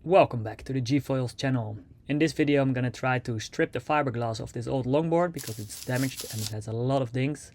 Welcome back to the G-Foils channel. In this video I'm gonna try to strip the fiberglass off this old longboard because it's damaged and it has a lot of dings.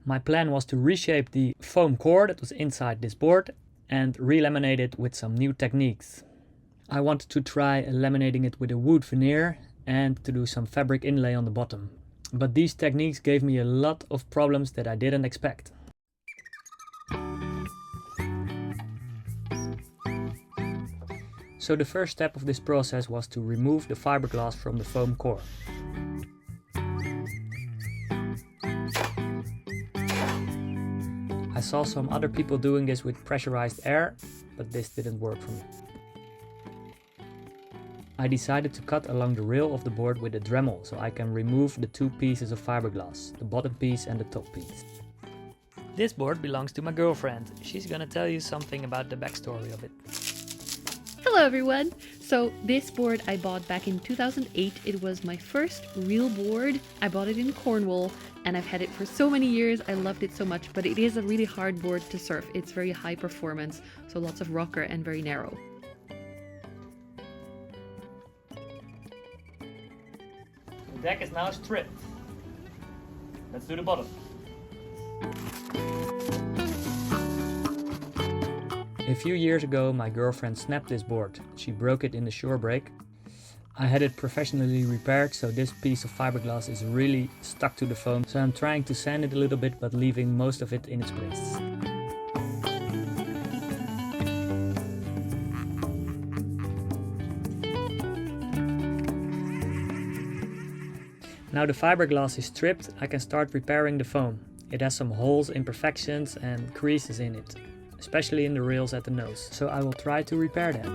My plan was to reshape the foam core that was inside this board and re-laminate it with some new techniques. I wanted to try laminating it with a wood veneer and to do some fabric inlay on the bottom. But these techniques gave me a lot of problems that I didn't expect. So the first step of this process was to remove the fiberglass from the foam core. I saw some other people doing this with pressurized air, but this didn't work for me. I decided to cut along the rail of the board with a Dremel so I can remove the two pieces of fiberglass, the bottom piece and the top piece. This board belongs to my girlfriend. She's gonna tell you something about the backstory of it. Hello everyone! So this board I bought back in 2008. It was my first real board. I bought it in Cornwall and I've had it for so many years. I loved it so much, but it is a really hard board to surf. It's very high performance, so lots of rocker and very narrow. The deck is now stripped. Let's do the bottom. A few years ago my girlfriend snapped this board. She broke it in the shore break. I had it professionally repaired, so this piece of fiberglass is really stuck to the foam. So I'm trying to sand it a little bit but leaving most of it in its place. Now the fiberglass is stripped, I can start repairing the foam. It has some holes, imperfections and creases in it, especially in the rails at the nose. So I will try to repair that.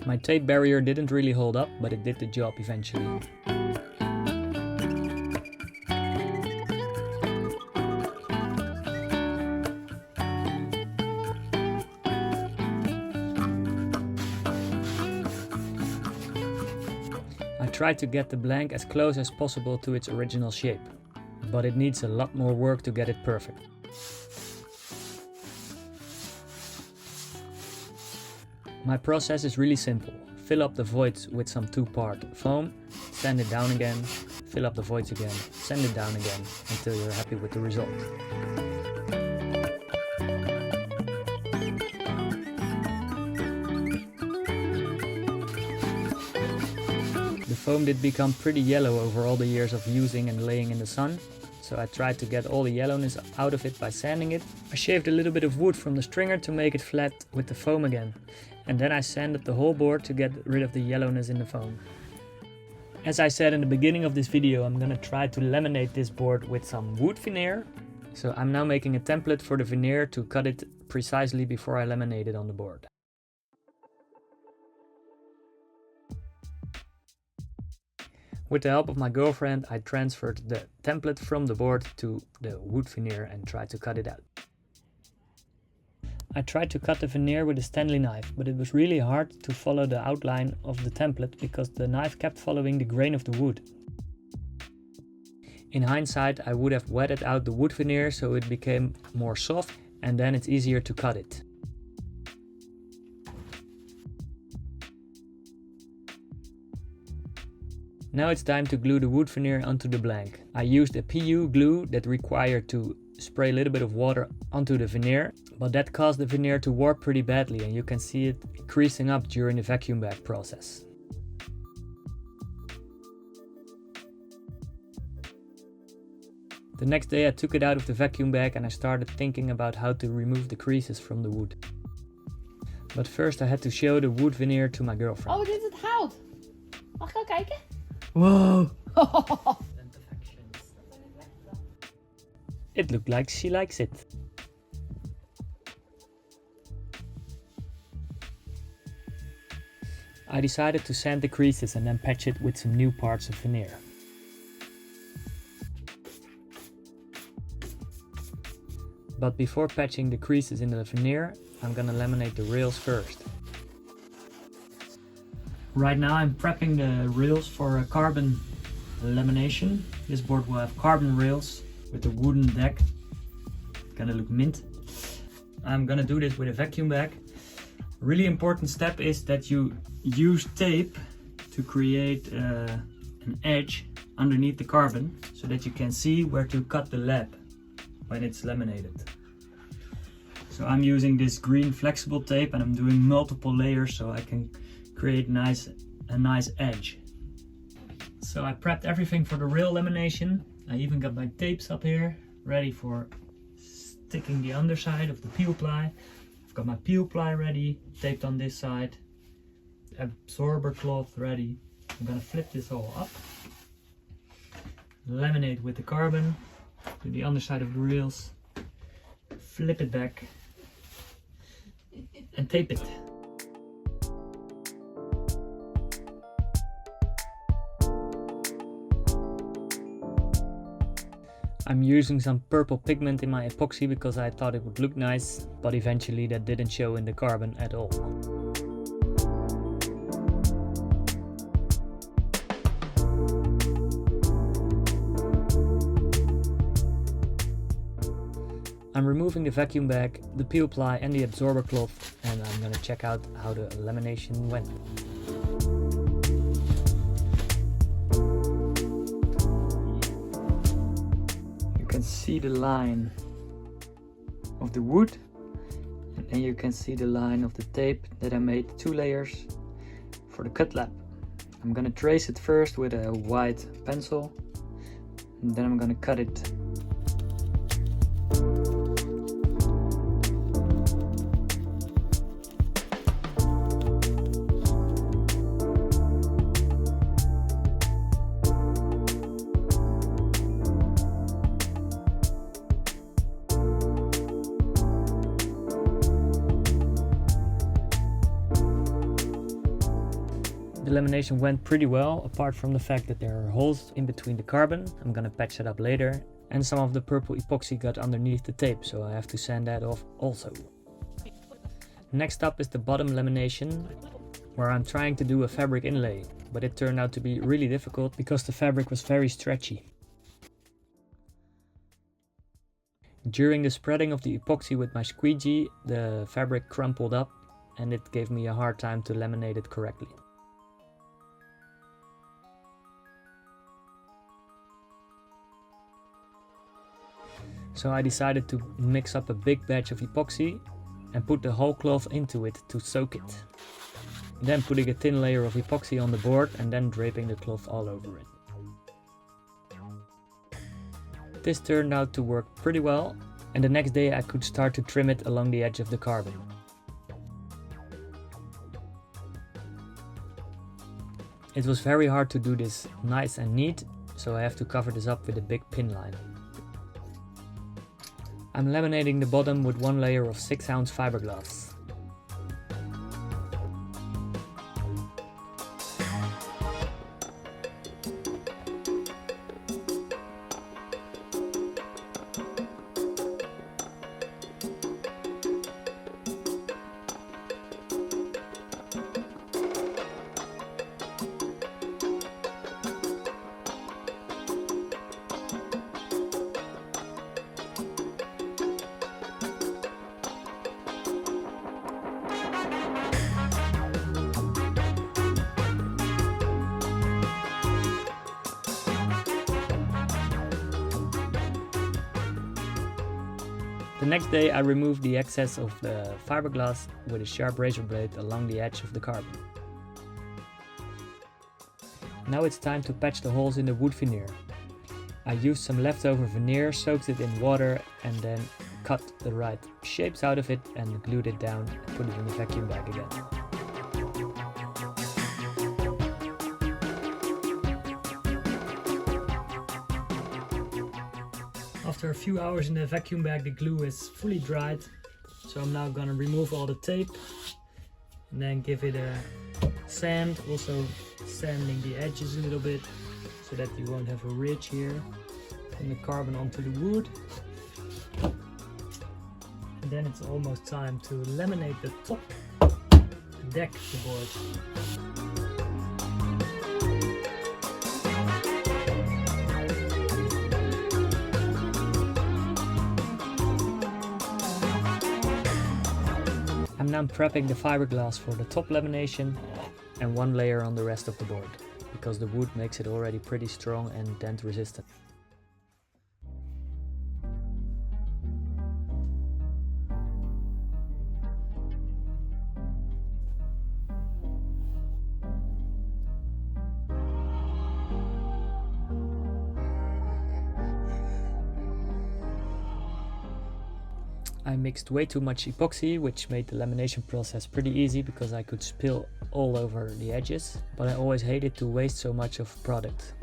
My tape barrier didn't really hold up, but it did the job eventually. I tried to get the blank as close as possible to its original shape, but it needs a lot more work to get it perfect. My process is really simple. Fill up the voids with some two-part foam, sand it down again, fill up the voids again, sand it down again until you're happy with the result. The foam did become pretty yellow over all the years of using and laying in the sun, so I tried to get all the yellowness out of it by sanding it. I shaved a little bit of wood from the stringer to make it flat with the foam again, and then I sanded the whole board to get rid of the yellowness in the foam. As I said in the beginning of this video, I'm gonna try to laminate this board with some wood veneer. So I'm now making a template for the veneer to cut it precisely before I laminate it on the board. With the help of my girlfriend, I transferred the template from the board to the wood veneer and tried to cut it out. I tried to cut the veneer with a Stanley knife, but it was really hard to follow the outline of the template because the knife kept following the grain of the wood. In hindsight, I would have wetted out the wood veneer so it became more soft and then it's easier to cut it. Now it's time to glue the wood veneer onto the blank. I used a PU glue that required to spray a little bit of water onto the veneer, but that caused the veneer to warp pretty badly and you can see it creasing up during the vacuum bag process. The next day I took it out of the vacuum bag and I started thinking about how to remove the creases from the wood. But first I had to show the wood veneer to my girlfriend. Oh, dit is het hout! Mag ik ook kijken? Whoa! It looked like she likes it. I decided to sand the creases and then patch it with some new parts of veneer. But before patching the creases in the veneer, I'm gonna laminate the rails first. Right now I'm prepping the rails for a carbon lamination. This board will have carbon rails with a wooden deck. Gonna look mint. I'm gonna do this with a vacuum bag. A really important step is that you use tape to create an edge underneath the carbon so that you can see where to cut the lap when it's laminated. So I'm using this green flexible tape and I'm doing multiple layers so I can create a nice edge. So I prepped everything for the rail lamination. I even got my tapes up here ready for sticking the underside of the peel ply. I've got my peel ply ready, taped on this side, absorber cloth ready. I'm gonna flip this all up, laminate with the carbon to the underside of the rails, flip it back and tape it. I'm using some purple pigment in my epoxy because I thought it would look nice, but eventually that didn't show in the carbon at all. I'm removing the vacuum bag, the peel ply and the absorber cloth, and I'm gonna check out how the lamination went. You can see the line of the wood, and then you can see the line of the tape that I made 2 layers for the cut lap. I'm gonna trace it first with a white pencil, and then I'm gonna cut it. The lamination went pretty well, apart from the fact that there are holes in between the carbon. I'm gonna patch that up later. And some of the purple epoxy got underneath the tape, so I have to sand that off also. Next up is the bottom lamination, where I'm trying to do a fabric inlay, but it turned out to be really difficult because the fabric was very stretchy. During the spreading of the epoxy with my squeegee, the fabric crumpled up and it gave me a hard time to laminate it correctly. So I decided to mix up a big batch of epoxy and put the whole cloth into it to soak it. Then putting a thin layer of epoxy on the board and then draping the cloth all over it. This turned out to work pretty well, and the next day I could start to trim it along the edge of the carbon. It was very hard to do this nice and neat, so I have to cover this up with a big pin line. I'm laminating the bottom with 1 layer of 6-ounce fiberglass. The next day I removed the excess of the fiberglass with a sharp razor blade along the edge of the carbon. Now it's time to patch the holes in the wood veneer. I used some leftover veneer, soaked it in water and then cut the right shapes out of it and glued it down and put it in the vacuum bag again. After a few hours in the vacuum bag, the glue is fully dried, so I'm now gonna remove all the tape and then give it a sand, also sanding the edges a little bit so that you won't have a ridge here from the carbon onto the wood. And then it's almost time to laminate the top, deck the board. now prepping the fiberglass for the top lamination and one layer on the rest of the board, because the wood makes it already pretty strong and dent resistant. I mixed way too much epoxy, which made the lamination process pretty easy because I could spill all over the edges, but I always hated to waste so much of product.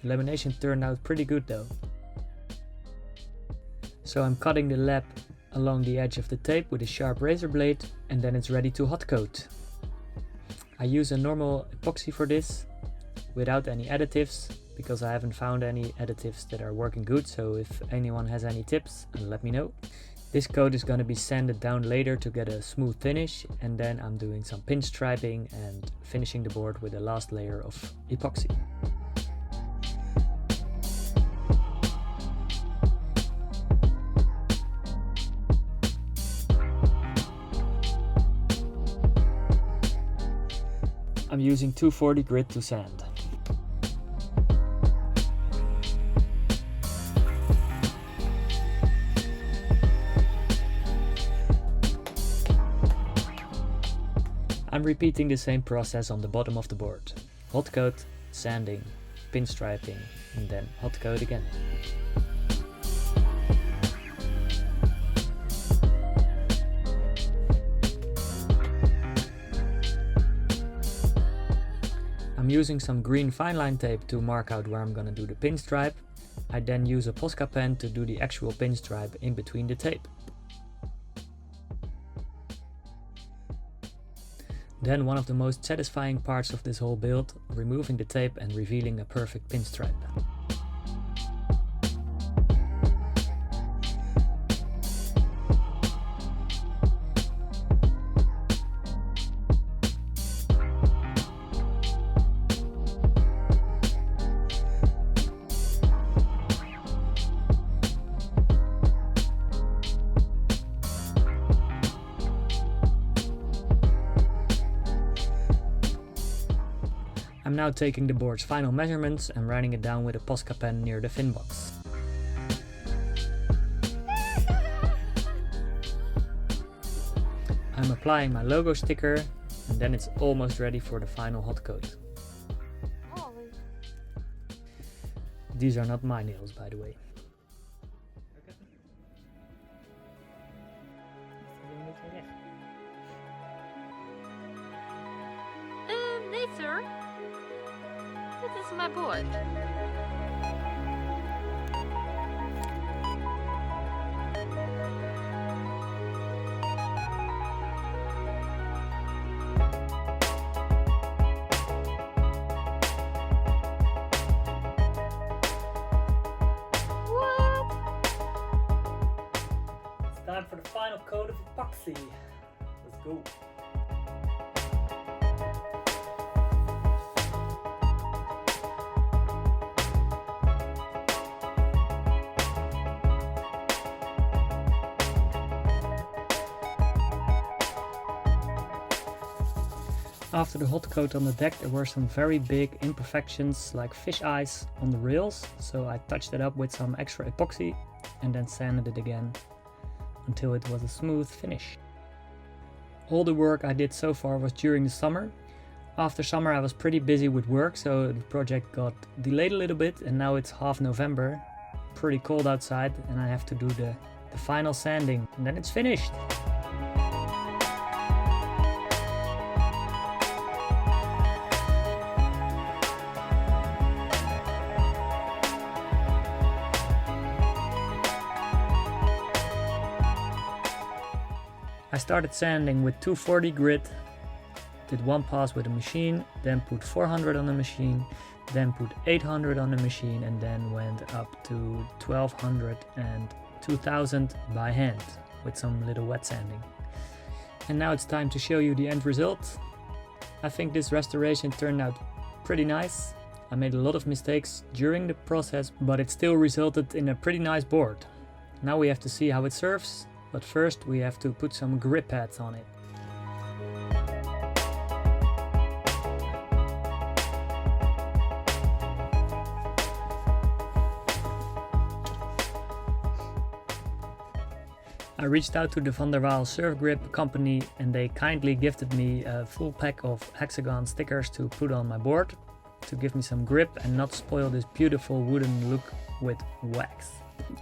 The lamination turned out pretty good though. So I'm cutting the lap along the edge of the tape with a sharp razor blade, and then it's ready to hot coat. I use a normal epoxy for this, without any additives, because I haven't found any additives that are working good, so if anyone has any tips, let me know. This coat is going to be sanded down later to get a smooth finish, and then I'm doing some pinstriping and finishing the board with the last layer of epoxy. I'm using 240 grit to sand. I'm repeating the same process on the bottom of the board. Hot coat, sanding, pinstriping, and then hot coat again. I'm using some green fine line tape to mark out where I'm gonna do the pinstripe. I then use a Posca pen to do the actual pinstripe in between the tape. Then one of the most satisfying parts of this whole build, removing the tape and revealing a perfect pinstripe. I'm now taking the board's final measurements and writing it down with a Posca pen near the fin box. I'm applying my logo sticker, and then it's almost ready for the final hot coat. These are not my nails, by the way. Nee, sir. Dit is mijn board. It's time for the final coat of epoxy. Let's go. After the hot coat on the deck, there were some very big imperfections like fish eyes on the rails, so I touched it up with some extra epoxy and then sanded it again until it was a smooth finish. All the work I did so far was during the summer. After summer I was pretty busy with work, so the project got delayed a little bit, and now it's half November, pretty cold outside, and I have to do the final sanding, and then it's finished. I started sanding with 240 grit, did one pass with a machine, then put 400 on the machine, then put 800 on the machine, and then went up to 1200 and 2000 by hand with some little wet sanding. And now it's time to show you the end result. I think this restoration turned out pretty nice. I made a lot of mistakes during the process, but it still resulted in a pretty nice board. Now we have to see how it surfs. But first we have to put some grip pads on it. I reached out to the Van der Waal surf grip company and they kindly gifted me a full pack of hexagon stickers to put on my board to give me some grip and not spoil this beautiful wooden look with wax.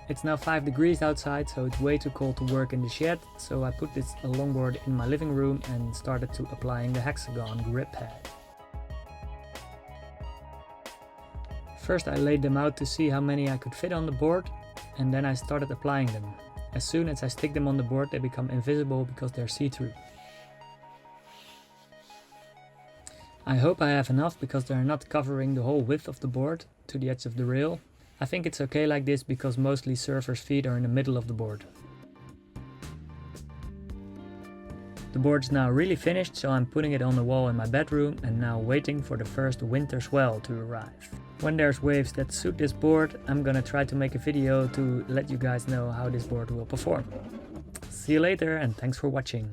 It's now 5 degrees outside, so it's way too cold to work in the shed, so I put this longboard in my living room and started to applying the hexagon grip pad. First I laid them out to see how many I could fit on the board, and then I started applying them. As soon as I stick them on the board, they become invisible because they're see-through. I hope I have enough because they're not covering the whole width of the board to the edge of the rail. I think it's okay like this because mostly surfers' feet are in the middle of the board. The board is now really finished, so I'm putting it on the wall in my bedroom and now waiting for the first winter swell to arrive. When there's waves that suit this board, I'm gonna try to make a video to let you guys know how this board will perform. See you later and thanks for watching.